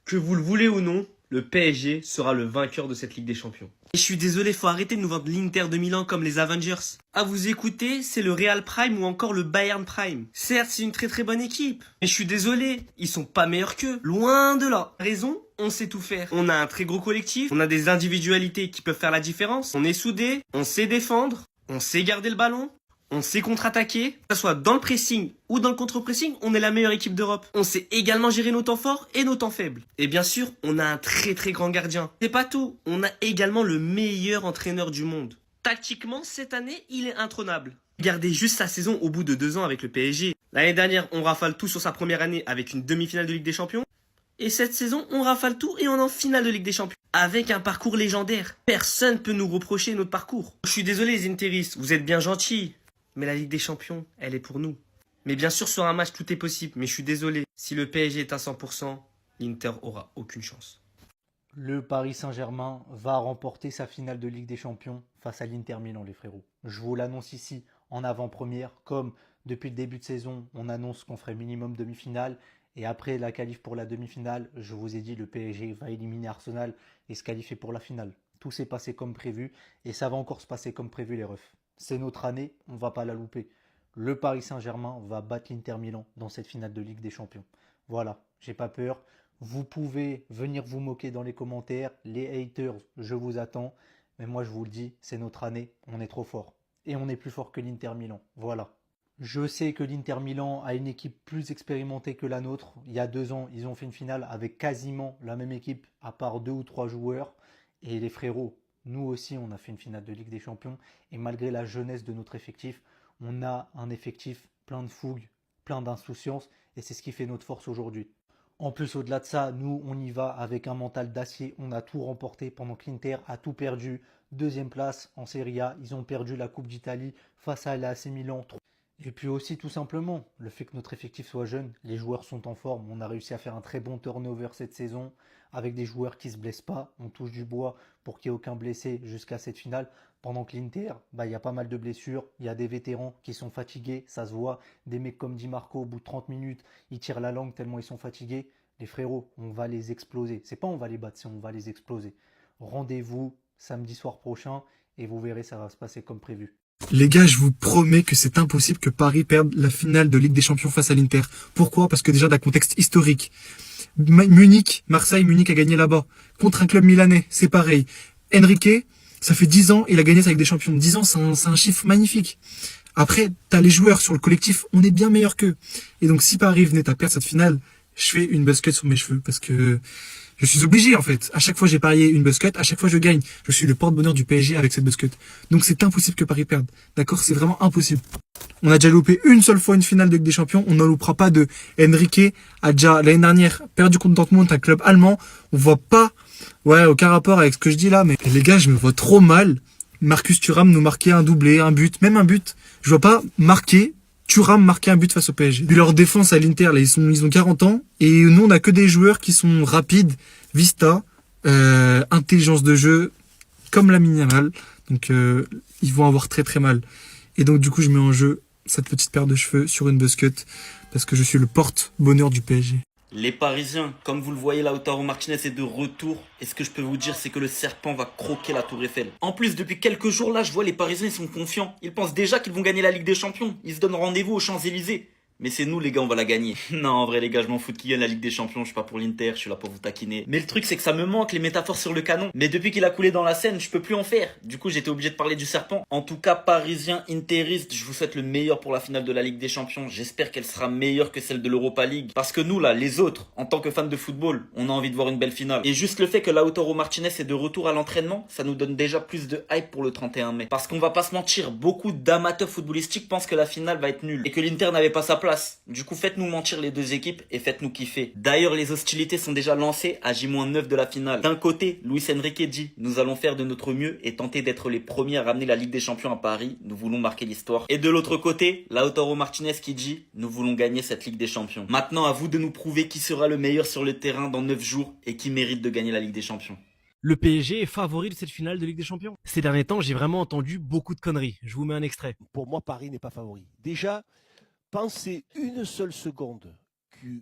Que vous le voulez ou non, le PSG sera le vainqueur de cette Ligue des Champions. Et je suis désolé, faut arrêter de nous vendre l'Inter de Milan comme les Avengers. À vous écouter, c'est le Real Prime ou encore le Bayern Prime. Certes, c'est une très bonne équipe, mais je suis désolé, ils sont pas meilleurs qu'eux. Loin de là. Raison, on sait tout faire. On a un très gros collectif, on a des individualités qui peuvent faire la différence, on est soudés, on sait défendre, on sait garder le ballon. On sait contre-attaquer, que ce soit dans le pressing ou dans le contre-pressing, on est la meilleure équipe d'Europe. On sait également gérer nos temps forts et nos temps faibles. Et bien sûr, on a un très grand gardien. C'est pas tout, on a également le meilleur entraîneur du monde. Tactiquement, cette année, il est intronable. Regardez juste sa saison au bout de 2 ans avec le PSG. L'année dernière, on rafale tout sur sa première année avec une demi-finale de Ligue des Champions. Et cette saison, on rafale tout et on est en finale de Ligue des Champions. Avec un parcours légendaire. Personne peut nous reprocher notre parcours. Je suis désolé les Interistes, vous êtes bien gentils. Mais la Ligue des Champions, elle est pour nous. Mais bien sûr, sur un match, tout est possible. Mais je suis désolé. Si le PSG est à 100%, l'Inter aura aucune chance. Le Paris Saint-Germain va remporter sa finale de Ligue des Champions face à l'Inter Milan, les frérots. Je vous l'annonce ici en avant-première. Comme depuis le début de saison, on annonce qu'on ferait minimum demi-finale. Et après la qualif pour la demi-finale, je vous ai dit le PSG va éliminer Arsenal et se qualifier pour la finale. Tout s'est passé comme prévu et ça va encore se passer comme prévu, les refs. C'est notre année, on ne va pas la louper. Le Paris Saint-Germain va battre l'Inter Milan dans cette finale de Ligue des Champions. Voilà, j'ai pas peur. Vous pouvez venir vous moquer dans les commentaires. Les haters, je vous attends. Mais moi, je vous le dis, c'est notre année. On est trop fort. Et on est plus fort que l'Inter Milan. Voilà. Je sais que l'Inter Milan a une équipe plus expérimentée que la nôtre. Il y a 2 ans, ils ont fait une finale avec quasiment la même équipe, à part 2 ou 3 joueurs. Et les frérots, nous aussi, on a fait une finale de Ligue des Champions. Et malgré la jeunesse de notre effectif, on a un effectif plein de fougue, plein d'insouciance. Et c'est ce qui fait notre force aujourd'hui. En plus, au-delà de ça, nous, on y va avec un mental d'acier. On a tout remporté pendant que l'Inter a tout perdu. Deuxième place en Serie A. Ils ont perdu la Coupe d'Italie face à l'AC Milan. Et puis aussi, tout simplement, le fait que notre effectif soit jeune, les joueurs sont en forme. On a réussi à faire un très bon turnover cette saison avec des joueurs qui ne se blessent pas. On touche du bois pour qu'il n'y ait aucun blessé jusqu'à cette finale. Pendant que l'Inter, il y a pas mal de blessures. Il y a des vétérans qui sont fatigués, ça se voit. Des mecs comme Di Marco, au bout de 30 minutes, ils tirent la langue tellement ils sont fatigués. Les frérots, on va les exploser. C'est pas on va les battre, c'est on va les exploser. Rendez-vous samedi soir prochain et vous verrez, ça va se passer comme prévu. Les gars, je vous promets que c'est impossible que Paris perde la finale de Ligue des Champions face à l'Inter. Pourquoi? Parce que déjà d'un contexte historique. Munich, Marseille, Munich a gagné là-bas. Contre un club milanais, c'est pareil. Enrique, ça fait 10 ans, il a gagné ça avec des champions. 10 ans, c'est un chiffre magnifique. Après, t'as les joueurs sur le collectif, on est bien meilleur qu'eux. Et donc si Paris venait à perdre cette finale, je fais une buzzcut sur mes cheveux parce que je suis obligé en fait. À chaque fois j'ai parié une buzzcut, à chaque fois je gagne. Je suis le porte-bonheur du PSG avec cette buzzcut. Donc c'est impossible que Paris perde. D'accord? C'est vraiment impossible. On a déjà loupé une seule fois une finale de Ligue des Champions. On n'en loupera pas deux. Enrique a déjà l'année dernière perdu contre Dortmund, un club allemand. On voit pas, aucun rapport avec ce que je dis là. Mais les gars, je me vois trop mal. Marcus Thuram nous marquer un doublé, un but, même un but. Je vois pas Thuram marquer un but face au PSG. Puis leur défense à l'Inter, là, ils ont 40 ans. Et nous, on a que des joueurs qui sont rapides, vista, intelligence de jeu, comme Lamine Yamal. Donc, ils vont avoir très mal. Et donc, du coup, je mets en jeu cette petite paire de cheveux sur une buzzcut parce que je suis le porte-bonheur du PSG. Les Parisiens, comme vous le voyez, Lautaro Martinez est de retour. Et ce que je peux vous dire, c'est que le serpent va croquer la Tour Eiffel. En plus, depuis quelques jours là, je vois les Parisiens, ils sont confiants. Ils pensent déjà qu'ils vont gagner la Ligue des Champions. Ils se donnent rendez-vous aux Champs-Élysées. Mais c'est nous les gars, on va la gagner. Non, en vrai les gars, je m'en fous de qui gagne la Ligue des Champions, je suis pas pour l'Inter, je suis là pour vous taquiner. Mais le truc c'est que ça me manque les métaphores sur le canon. Mais depuis qu'il a coulé dans la Seine, je peux plus en faire. Du coup, j'étais obligé de parler du serpent. En tout cas, Parisien, Interiste, je vous souhaite le meilleur pour la finale de la Ligue des Champions. J'espère qu'elle sera meilleure que celle de l'Europa League. Parce que nous là, les autres, en tant que fans de football, on a envie de voir une belle finale. Et juste le fait que Lautaro Martinez est de retour à l'entraînement, ça nous donne déjà plus de hype pour le 31 mai. Parce qu'on va pas se mentir, beaucoup d'amateurs footballistiques pensent que la finale va être nulle. Et que l'Inter n'avait pas sa place. Du coup, faites-nous mentir les deux équipes et faites-nous kiffer. D'ailleurs, les hostilités sont déjà lancées à J-9 de la finale. D'un côté, Luis Enrique dit « Nous allons faire de notre mieux et tenter d'être les premiers à ramener la Ligue des Champions à Paris. Nous voulons marquer l'histoire. » Et de l'autre côté, Lautaro Martinez qui dit « Nous voulons gagner cette Ligue des Champions. » Maintenant, à vous de nous prouver qui sera le meilleur sur le terrain dans 9 jours et qui mérite de gagner la Ligue des Champions. Le PSG est favori de cette finale de Ligue des Champions. Ces derniers temps, j'ai vraiment entendu beaucoup de conneries. Je vous mets un extrait. Pour moi, Paris n'est pas favori. Déjà, pensez une seule seconde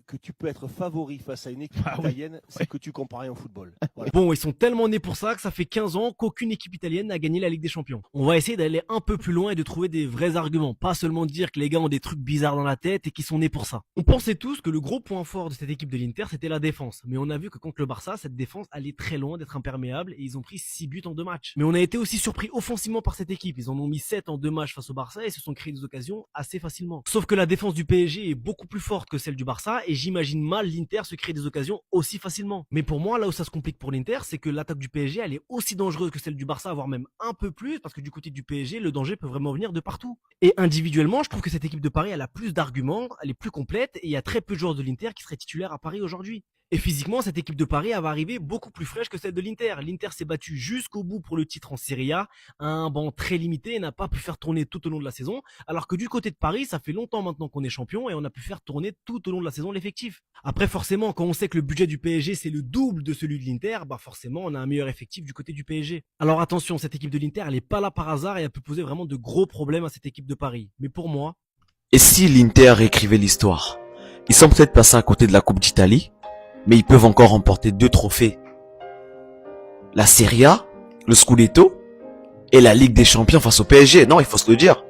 que tu peux être favori face à une équipe italienne, c'est que tu comprends rien au football. Voilà. Bon, ils sont tellement nés pour ça que ça fait 15 ans qu'aucune équipe italienne n'a gagné la Ligue des Champions. On va essayer d'aller un peu plus loin et de trouver des vrais arguments, pas seulement dire que les gars ont des trucs bizarres dans la tête et qu'ils sont nés pour ça. On pensait tous que le gros point fort de cette équipe de l'Inter, c'était la défense. Mais on a vu que contre le Barça, cette défense allait très loin d'être imperméable et ils ont pris 6 buts en 2 matchs. Mais on a été aussi surpris offensivement par cette équipe. Ils en ont mis 7 en 2 matchs face au Barça et se sont créés des occasions assez facilement. Sauf que la défense du PSG est beaucoup plus forte que celle du Barça et j'imagine mal l'Inter se créer des occasions aussi facilement. Mais pour moi, là où ça se complique pour l'Inter, c'est que l'attaque du PSG, elle est aussi dangereuse que celle du Barça, voire même un peu plus, parce que du côté du PSG, le danger peut vraiment venir de partout. Et individuellement, je trouve que cette équipe de Paris, elle a plus d'arguments, elle est plus complète, et il y a très peu de joueurs de l'Inter qui seraient titulaires à Paris aujourd'hui. Et physiquement, cette équipe de Paris, elle va arriver beaucoup plus fraîche que celle de l'Inter. L'Inter s'est battu jusqu'au bout pour le titre en Serie A, à un banc très limité et n'a pas pu faire tourner tout au long de la saison, alors que du côté de Paris, ça fait longtemps maintenant qu'on est champion et on a pu faire tourner tout au long de la saison l'effectif. Après, forcément, quand on sait que le budget du PSG, c'est le double de celui de l'Inter, bah forcément, on a un meilleur effectif du côté du PSG. Alors attention, cette équipe de l'Inter, elle est pas là par hasard et elle peut poser vraiment de gros problèmes à cette équipe de Paris. Mais pour moi... Et si l'Inter écrivait l'histoire? Ils sont peut-être passés à côté de la Coupe d'Italie, mais ils peuvent encore remporter 2 trophées. La Serie A, le Scudetto et la Ligue des Champions face au PSG. Non, il faut se le dire.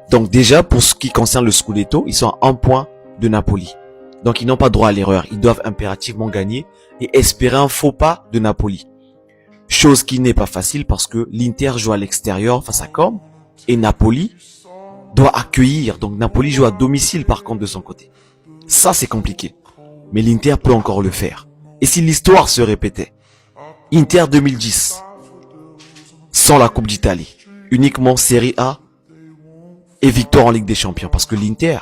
Donc déjà, pour ce qui concerne le Scudetto, ils sont à 1 point de Napoli. Donc ils n'ont pas droit à l'erreur. Ils doivent impérativement gagner et espérer un faux pas de Napoli. Chose qui n'est pas facile parce que l'Inter joue à l'extérieur face à Comme et Napoli doit accueillir. Donc Napoli joue à domicile par contre de son côté. Ça c'est compliqué. Mais l'Inter peut encore le faire. Et si l'histoire se répétait? Inter 2010, sans la Coupe d'Italie, uniquement Serie A et victoire en Ligue des Champions. Parce que l'Inter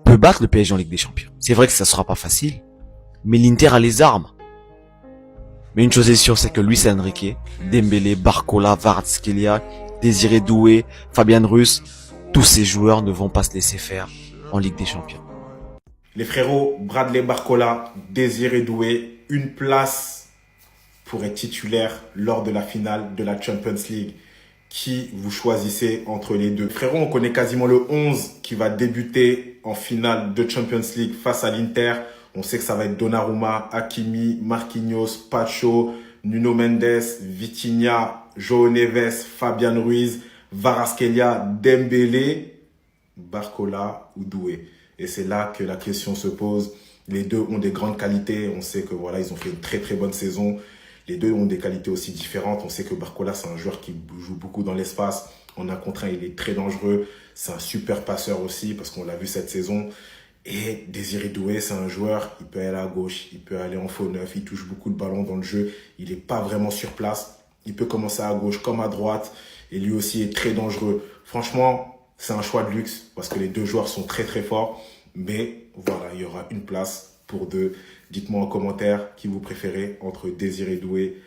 peut battre le PSG en Ligue des Champions. C'est vrai que ça sera pas facile, mais l'Inter a les armes. Mais une chose est sûre, c'est que Luis Enrique, Dembélé, Barcola, Kvaratskhelia, Désiré Doué, Fabian Ruiz, tous ces joueurs ne vont pas se laisser faire en Ligue des Champions. Les frérots, Bradley Barcola, Désiré Doué, une place pour être titulaire lors de la finale de la Champions League. Qui vous choisissez entre les deux? Frérots, on connaît quasiment le 11 qui va débuter en finale de Champions League face à l'Inter. On sait que ça va être Donnarumma, Hakimi, Marquinhos, Pacho, Nuno Mendes, Vitinha, João Neves, Fabian Ruiz, Kvaratskhelia, Dembélé, Barcola ou Doué. Et c'est là que la question se pose. Les deux ont des grandes qualités. On sait que voilà, ils ont fait une très très bonne saison. Les deux ont des qualités aussi différentes. On sait que Barcola, c'est un joueur qui joue beaucoup dans l'espace. En un contre un, il est très dangereux. C'est un super passeur aussi parce qu'on l'a vu cette saison. Et Désiré Doué, c'est un joueur, il peut aller à gauche, il peut aller en faux neuf, il touche beaucoup de ballons dans le jeu. Il n'est pas vraiment sur place. Il peut commencer à gauche comme à droite. Et lui aussi est très dangereux. Franchement, c'est un choix de luxe parce que les deux joueurs sont très très forts. Mais voilà, il y aura une place pour deux. Dites-moi en commentaire qui vous préférez entre Désiré Doué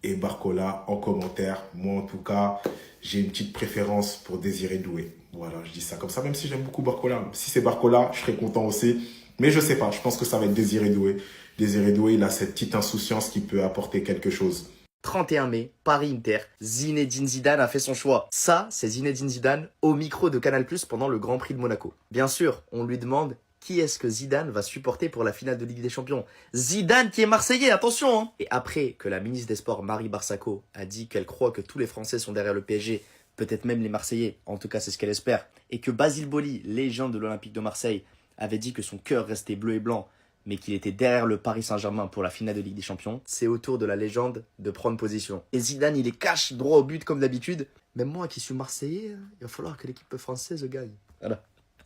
et Barcola en commentaire. Moi, en tout cas, j'ai une petite préférence pour Désiré Doué. Voilà, je dis ça comme ça, même si j'aime beaucoup Barcola. Si c'est Barcola, je serais content aussi. Mais je sais pas, je pense que ça va être Désiré Doué. Désiré Doué, il a cette petite insouciance qui peut apporter quelque chose. 31 mai, Paris-Inter, Zinedine Zidane a fait son choix. Ça, c'est Zinedine Zidane au micro de Canal+ pendant le Grand Prix de Monaco. Bien sûr, on lui demande qui est-ce que Zidane va supporter pour la finale de Ligue des Champions. Zidane qui est marseillais, attention hein. Et après que la ministre des Sports, Marie Barsacco, a dit qu'elle croit que tous les Français sont derrière le PSG, peut-être même les Marseillais, en tout cas c'est ce qu'elle espère, et que Basile Boli, légende de l'Olympique de Marseille, avait dit que son cœur restait bleu et blanc, mais qu'il était derrière le Paris Saint-Germain pour la finale de Ligue des Champions, c'est au tour de la légende de prendre position. Et Zidane, il est cash droit au but comme d'habitude. Même moi qui suis Marseillais, il va falloir que l'équipe française gagne. Voilà.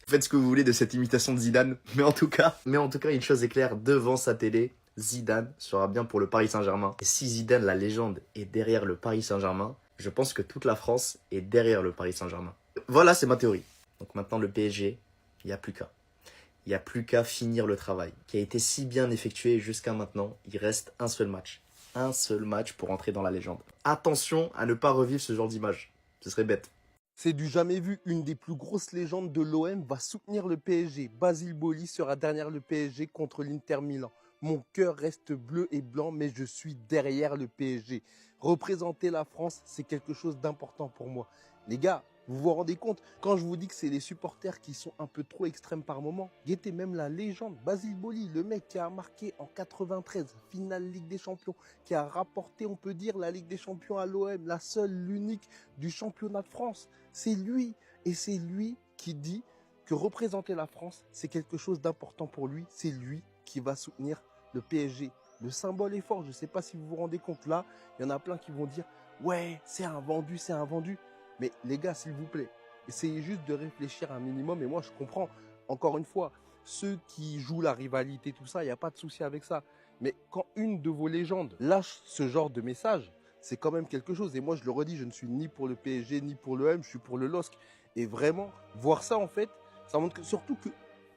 Faites ce que vous voulez de cette imitation de Zidane, mais en tout cas, une chose est claire, devant sa télé, Zidane sera bien pour le Paris Saint-Germain. Et si Zidane, la légende, est derrière le Paris Saint-Germain, je pense que toute la France est derrière le Paris Saint-Germain. Voilà, c'est ma théorie. Donc maintenant, le PSG, il n'y a plus qu'à. Il n'y a plus qu'à finir le travail, qui a été si bien effectué jusqu'à maintenant. Il reste un seul match. Un seul match pour entrer dans la légende. Attention à ne pas revivre ce genre d'image. Ce serait bête. C'est du jamais vu, une des plus grosses légendes de l'OM va soutenir le PSG. Basile Boli sera derrière le PSG contre l'Inter Milan. Mon cœur reste bleu et blanc, mais je suis derrière le PSG. Représenter la France, c'est quelque chose d'important pour moi. Les gars, Vous vous rendez compte, quand je vous dis que c'est les supporters qui sont un peu trop extrêmes par moment, guettez même la légende, Basile Boli, le mec qui a marqué en 93, finale Ligue des Champions, qui a rapporté, on peut dire, la Ligue des Champions à l'OM, la seule, l'unique du championnat de France. C'est lui, et c'est lui qui dit que représenter la France, c'est quelque chose d'important pour lui. C'est lui qui va soutenir le PSG. Le symbole est fort, je ne sais pas si vous vous rendez compte. Là, il y en a plein qui vont dire « Ouais, c'est un vendu, c'est un vendu ». Mais les gars, s'il vous plaît, essayez juste de réfléchir un minimum. Et moi, je comprends, encore une fois, ceux qui jouent la rivalité, tout ça, il n'y a pas de souci avec ça. Mais quand une de vos légendes lâche ce genre de message, c'est quand même quelque chose. Et moi, je le redis, je ne suis ni pour le PSG, ni pour l'OM, je suis pour le LOSC. Et vraiment, voir ça, en fait, ça montre surtout que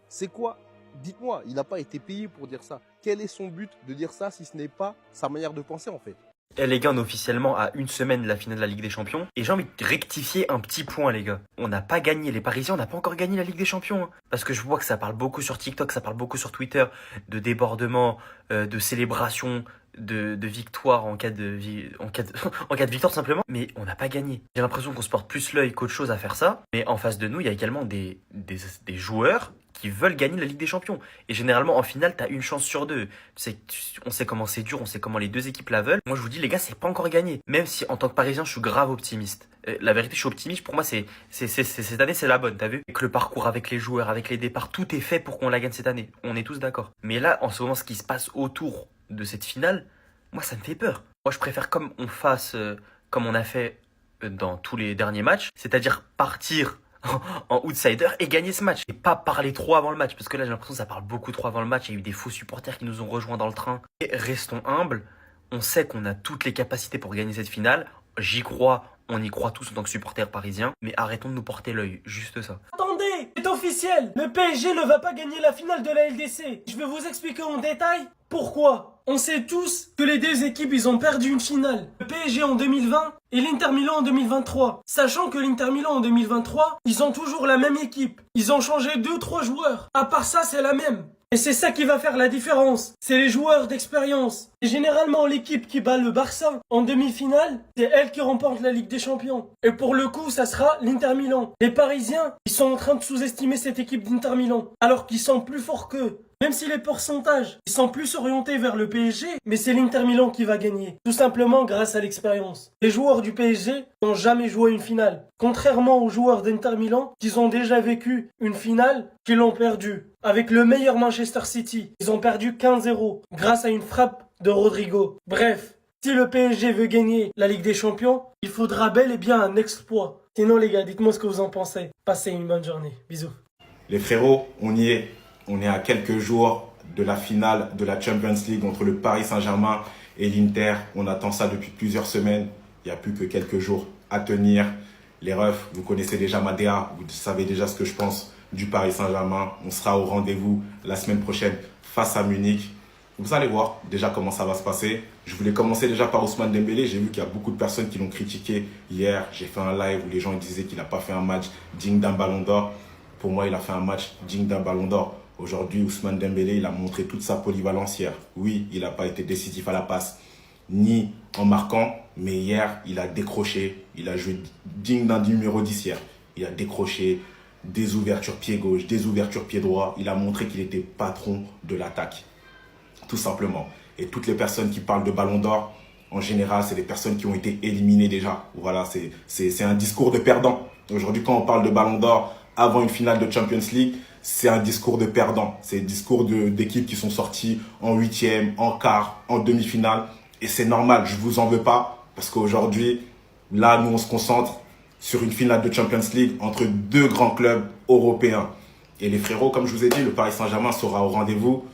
c'est quoi? Dites-moi, il n'a pas été payé pour dire ça. Quel est son but de dire ça si ce n'est pas sa manière de penser, en fait? Eh les gars, on est officiellement à une semaine de la finale de la Ligue des Champions. Et j'ai envie de rectifier un petit point, les gars. On n'a pas gagné, les Parisiens, on n'a pas encore gagné la Ligue des Champions. Hein. Parce que je vois que ça parle beaucoup sur TikTok, ça parle beaucoup sur Twitter, de débordement, de célébration, de victoire en cas de, en cas de victoire simplement. Mais on n'a pas gagné. J'ai l'impression qu'on se porte plus l'œil qu'autre chose à faire ça. Mais en face de nous, il y a également des joueurs qui veulent gagner la Ligue des Champions. Et généralement, en finale, t'as une chance sur deux. On sait comment c'est dur, on sait comment les deux équipes la veulent. Moi, je vous dis, les gars, c'est pas encore gagné. Même si, en tant que Parisien, je suis grave optimiste. La vérité, je suis optimiste. Pour moi, cette année, c'est la bonne, t'as vu? Avec le parcours, avec les joueurs, avec les départs, tout est fait pour qu'on la gagne cette année. On est tous d'accord. Mais là, en ce moment, ce qui se passe autour de cette finale, moi, ça me fait peur. Moi, je préfère comme on a fait dans tous les derniers matchs, c'est-à-dire partir en outsider et gagner ce match et pas parler trop avant le match, parce que là j'ai l'impression que ça parle beaucoup trop avant le match. Il y a eu des faux supporters qui nous ont rejoints dans le train. Et restons humbles, on sait qu'on a toutes les capacités pour gagner cette finale, j'y crois, on y croit tous en tant que supporters parisiens, mais arrêtons de nous porter l'œil, juste ça. Attendez, c'est officiel, le PSG ne va pas gagner la finale de la LDC. Je vais vous expliquer en détail pourquoi. On sait tous que les deux équipes, ils ont perdu une finale. Le PSG en 2020 et l'Inter Milan en 2023. Sachant que l'Inter Milan en 2023, ils ont toujours la même équipe. Ils ont changé 2-3 joueurs. À part ça, c'est la même. Et c'est ça qui va faire la différence. C'est les joueurs d'expérience. Et généralement, l'équipe qui bat le Barça en demi-finale, c'est elle qui remporte la Ligue des Champions. Et pour le coup, ça sera l'Inter Milan. Les Parisiens, ils sont en train de sous-estimer cette équipe d'Inter Milan. Alors qu'ils sont plus forts qu'eux. Même si les pourcentages, ils sont plus orientés vers le PSG, mais c'est l'Inter Milan qui va gagner. Tout simplement grâce à l'expérience. Les joueurs du PSG n'ont jamais joué une finale. Contrairement aux joueurs d'Inter Milan, qui ont déjà vécu une finale, qui l'ont perdue. Avec le meilleur Manchester City, ils ont perdu 15-0 grâce à une frappe de Rodrigo. Bref, si le PSG veut gagner la Ligue des Champions, il faudra bel et bien un exploit. Sinon les gars, dites-moi ce que vous en pensez. Passez une bonne journée. Bisous. Les frérots, on y est. On est à quelques jours de la finale de la Champions League entre le Paris Saint-Germain et l'Inter. On attend ça depuis plusieurs semaines. Il n'y a plus que quelques jours à tenir. Les refs, vous connaissez déjà ma DA. Vous savez déjà ce que je pense du Paris Saint-Germain. On sera au rendez-vous la semaine prochaine face à Munich. Vous allez voir déjà comment ça va se passer. Je voulais commencer déjà par Ousmane Dembélé. J'ai vu qu'il y a beaucoup de personnes qui l'ont critiqué hier. J'ai fait un live où les gens disaient qu'il n'a pas fait un match digne d'un ballon d'or. Pour moi, il a fait un match digne d'un ballon d'or. Aujourd'hui, Ousmane Dembélé, il a montré toute sa polyvalence hier. Oui, il n'a pas été décisif à la passe, ni en marquant, mais hier, il a décroché. Il a joué digne d'un numéro 10 hier. Il a décroché des ouvertures pied gauche, des ouvertures pied droit. Il a montré qu'il était patron de l'attaque, tout simplement. Et toutes les personnes qui parlent de ballon d'or, en général, c'est des personnes qui ont été éliminées déjà. Voilà, c'est un discours de perdant. Aujourd'hui, quand on parle de ballon d'or avant une finale de Champions League, c'est un discours de perdant. C'est un discours d'équipes qui sont sorties en huitième, en quart, en demi-finale. Et c'est normal, je vous en veux pas. Parce qu'aujourd'hui, là, nous, on se concentre sur une finale de Champions League entre deux grands clubs européens. Et les frérots, comme je vous ai dit, le Paris Saint-Germain sera au rendez-vous.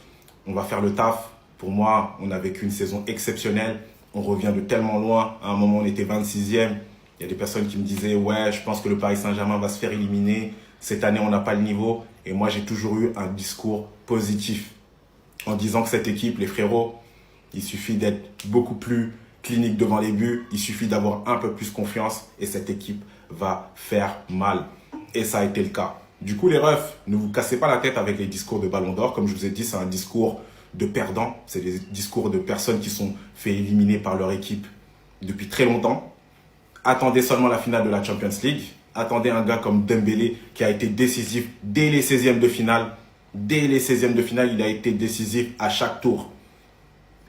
On va faire le taf. Pour moi, on a vécu une saison exceptionnelle. On revient de tellement loin. À un moment, on était 26e. Il y a des personnes qui me disaient « Ouais, je pense que le Paris Saint-Germain va se faire éliminer. Cette année, on n'a pas le niveau. » Et moi, j'ai toujours eu un discours positif en disant que cette équipe, les frérots, il suffit d'être beaucoup plus clinique devant les buts. Il suffit d'avoir un peu plus confiance et cette équipe va faire mal. Et ça a été le cas. Du coup, les refs, ne vous cassez pas la tête avec les discours de Ballon d'Or. Comme je vous ai dit, c'est un discours de perdants. C'est des discours de personnes qui sont fait éliminer par leur équipe depuis très longtemps. Attendez seulement la finale de la Champions League. attendez un gars comme Dembélé qui a été décisif dès les 16e de finale. Dès les 16e de finale, il a été décisif à chaque tour.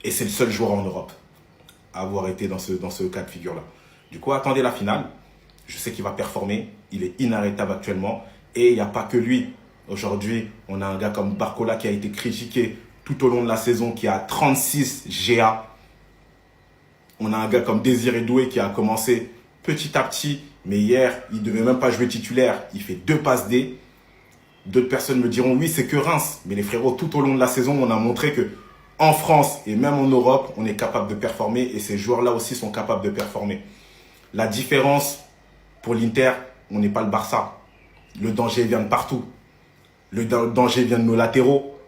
Et c'est le seul joueur en Europe à avoir été dans ce cas de figure-là. Du coup, attendez la finale. Je sais qu'il va performer. Il est inarrêtable actuellement. Et il n'y a pas que lui. Aujourd'hui, on a un gars comme Barcola qui a été critiqué tout au long de la saison, qui a 36 GA. On a un gars comme Désiré Doué qui a commencé petit à petit. Mais hier, il ne devait même pas jouer titulaire. Il fait 2 passes D. D'autres personnes me diront, oui, c'est que Reims. Mais les frérots, tout au long de la saison, on a montré que en France et même en Europe, on est capable de performer. Et ces joueurs-là aussi sont capables de performer. La différence pour l'Inter, on n'est pas le Barça. Le danger vient de partout. Le danger vient de nos latéraux,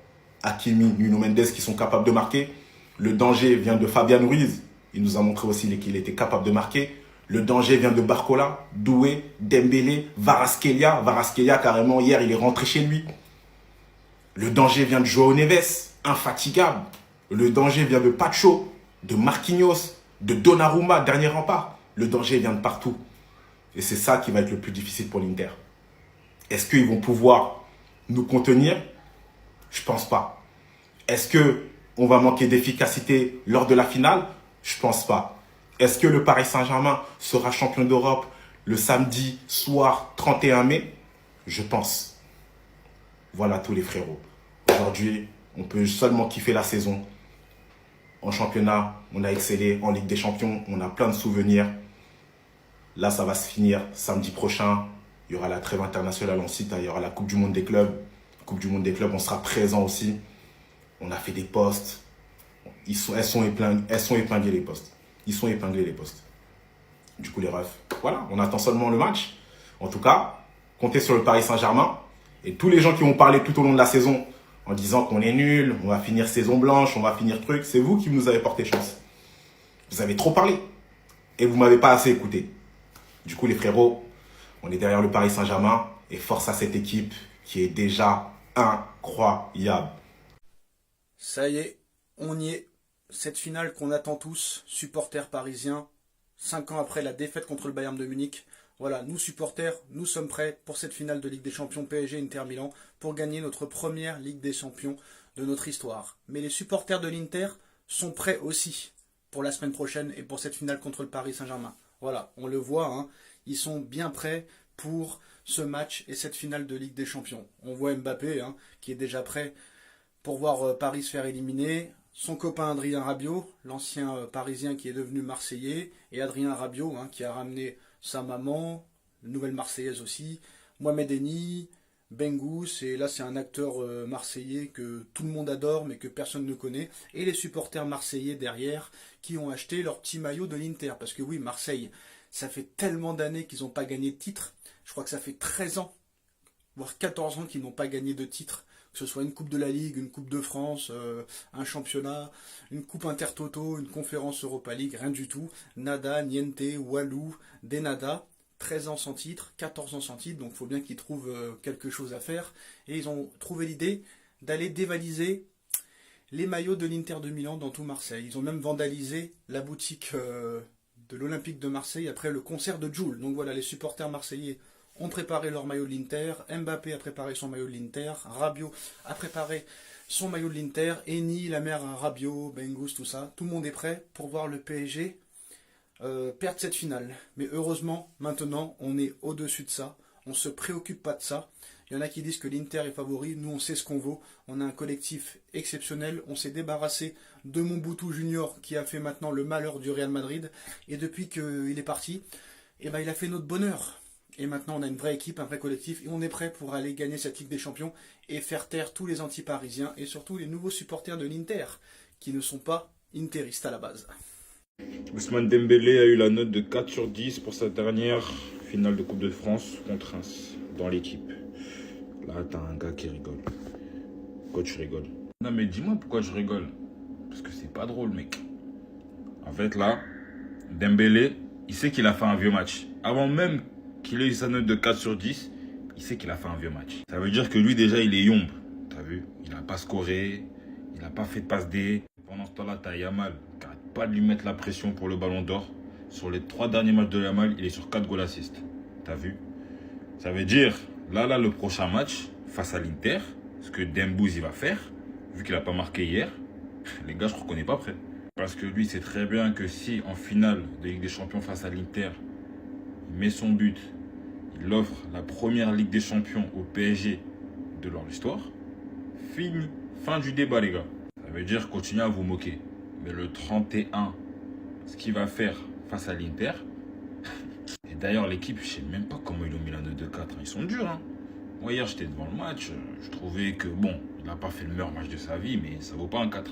Hakimi, Nuno Mendes, qui sont capables de marquer. Le danger vient de Fabian Ruiz. Il nous a montré aussi qu'il était capable de marquer. Le danger vient de Barcola, Doué, Dembélé, Kvaratskhelia. Kvaratskhelia, carrément, hier, il est rentré chez lui. Le danger vient de João Neves, infatigable. Le danger vient de Pacho, de Marquinhos, de Donnarumma, dernier rempart. Le danger vient de partout. Et c'est ça qui va être le plus difficile pour l'Inter. Est-ce qu'ils vont pouvoir nous contenir? Je pense pas. Est-ce qu'on va manquer d'efficacité lors de la finale? Je pense pas. Est-ce que le Paris Saint-Germain sera champion d'Europe le samedi soir 31 mai? Je pense. Voilà tous les frérots. Aujourd'hui, on peut seulement kiffer la saison. En championnat, on a excellé. En Ligue des Champions, on a plein de souvenirs. Là, ça va se finir samedi prochain. Il y aura la trêve internationale en site. Il y aura la Coupe du Monde des clubs. Coupe du Monde des clubs, on sera présent aussi. On a fait des posts. Elles sont épinglées les postes. Ils sont épinglés les postes. Du coup, les refs. Voilà, on attend seulement le match. En tout cas, comptez sur le Paris Saint-Germain. Et tous les gens qui vont parler tout au long de la saison en disant qu'on est nul, on va finir saison blanche, on va finir truc, c'est vous qui nous avez porté chance. Vous avez trop parlé. Et vous ne m'avez pas assez écouté. Du coup, les frérots, on est derrière le Paris Saint-Germain. Et force à cette équipe qui est déjà incroyable. Ça y est, on y est. Cette finale qu'on attend tous, supporters parisiens, 5 ans après la défaite contre le Bayern de Munich. Voilà, nous supporters, nous sommes prêts pour cette finale de Ligue des Champions PSG Inter Milan pour gagner notre première Ligue des Champions de notre histoire. Mais les supporters de l'Inter sont prêts aussi pour la semaine prochaine et pour cette finale contre le Paris Saint-Germain. Voilà, on le voit, hein, ils sont bien prêts pour ce match et cette finale de Ligue des Champions. On voit Mbappé hein, qui est déjà prêt pour voir Paris se faire éliminer. Son copain Adrien Rabiot, l'ancien Parisien qui est devenu Marseillais, et Adrien Rabiot hein, qui a ramené sa maman, nouvelle Marseillaise aussi, Mohamed Eni, Bengous, et là c'est un acteur marseillais que tout le monde adore mais que personne ne connaît, et les supporters marseillais derrière qui ont acheté leur petit maillot de l'Inter, parce que oui, Marseille, ça fait tellement d'années qu'ils n'ont pas gagné de titre, je crois que ça fait 13 ans, voire 14 ans qu'ils n'ont pas gagné de titre, que ce soit une Coupe de la Ligue, une Coupe de France, un championnat, une Coupe Intertoto, une conférence Europa League, rien du tout. Nada, niente, walou, des nada. 13 ans sans titre, 14 ans sans titre, donc il faut bien qu'ils trouvent quelque chose à faire. Et ils ont trouvé l'idée d'aller dévaliser les maillots de l'Inter de Milan dans tout Marseille. Ils ont même vandalisé la boutique de l'Olympique de Marseille après le concert de Jul. Donc voilà, les supporters marseillais ont préparé leur maillot de l'Inter, Mbappé a préparé son maillot de l'Inter, Rabiot a préparé son maillot de l'Inter, Eni, la mère Rabiot, Bengous, tout ça. Tout le monde est prêt pour voir le PSG perdre cette finale. Mais heureusement, maintenant, on est au-dessus de ça. On ne se préoccupe pas de ça. Il y en a qui disent que l'Inter est favori. Nous, on sait ce qu'on vaut. On a un collectif exceptionnel. On s'est débarrassé de Mobutu Junior qui a fait maintenant le malheur du Real Madrid. Et depuis qu'il est parti, eh ben, il a fait notre bonheur. Et maintenant, on a une vraie équipe, un vrai collectif. Et on est prêt pour aller gagner cette Ligue des Champions et faire taire tous les anti-parisiens et surtout les nouveaux supporters de l'Inter qui ne sont pas interistes à la base. Ousmane Dembélé a eu la note de 4 sur 10 pour sa dernière finale de Coupe de France contre Reims dans l'équipe. Là, t'as un gars qui rigole. Pourquoi tu rigoles? Non, mais dis-moi pourquoi je rigole. Parce que c'est pas drôle, mec. En fait, là, Dembélé, il sait qu'il a fait un vieux match. Avant même qu'il ait eu sa note de 4 sur 10, il sait qu'il a fait un vieux match. Ça veut dire que lui, déjà, il est yombe. T'as vu? Il n'a pas scoré, il n'a pas fait de passe D. Pendant ce temps-là, t'as Yamal qui n'arrête pas de lui mettre la pression pour le ballon d'or. Sur les 3 derniers matchs de Yamal, il est sur 4 goals assists. T'as vu? Ça veut dire, là, le prochain match, face à l'Inter, ce que Dembouz il va faire, vu qu'il n'a pas marqué hier, les gars, je crois qu'on n'est pas prêt. Parce que lui, sait très bien que si, en finale de Ligue des Champions face à l'Inter, il met son but, il offre la première Ligue des Champions au PSG de leur histoire, fini. Fin du débat, les gars. Ça veut dire continuez à vous moquer. Mais le 31, ce qu'il va faire face à l'Inter... Et d'ailleurs, l'équipe, je sais même pas comment ils ont mis la note de 4. Ils sont durs, hein. Moi, hier, j'étais devant le match. Je trouvais que, bon, il n'a pas fait le meilleur match de sa vie, mais ça vaut pas un 4.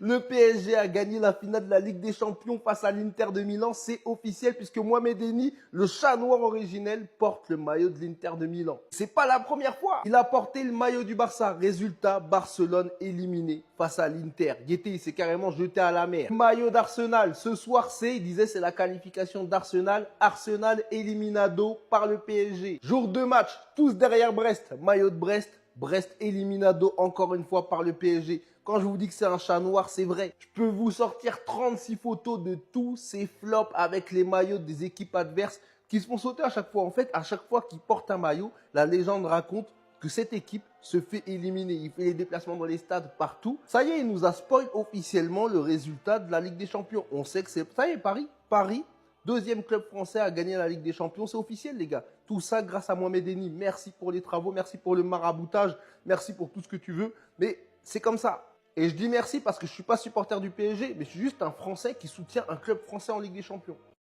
Le PSG a gagné la finale de la Ligue des Champions face à l'Inter de Milan. C'est officiel puisque Mohamed Eni, le chat noir originel, porte le maillot de l'Inter de Milan. C'est pas la première fois. Il a porté le maillot du Barça. Résultat, Barcelone éliminé face à l'Inter. Guetté, il s'est carrément jeté à la mer. Maillot d'Arsenal. Ce soir, il disait, c'est la qualification d'Arsenal. Arsenal éliminado par le PSG. Jour de match, tous derrière Brest. Maillot de Brest. Brest éliminado encore une fois par le PSG. Quand je vous dis que c'est un chat noir, c'est vrai. Je peux vous sortir 36 photos de tous ces flops avec les maillots des équipes adverses qui se font sauter à chaque fois. En fait, à chaque fois qu'ils portent un maillot, la légende raconte que cette équipe se fait éliminer. Il fait les déplacements dans les stades partout. Ça y est, il nous a spoil officiellement le résultat de la Ligue des Champions. On sait que c'est... Ça y est, Paris, deuxième club français à gagner la Ligue des Champions. C'est officiel, les gars. Tout ça grâce à Mohamed Eni. Merci pour les travaux, merci pour le maraboutage, merci pour tout ce que tu veux. Mais c'est comme ça. Et je dis merci parce que je ne suis pas supporter du PSG, mais je suis juste un Français qui soutient un club français en Ligue des Champions.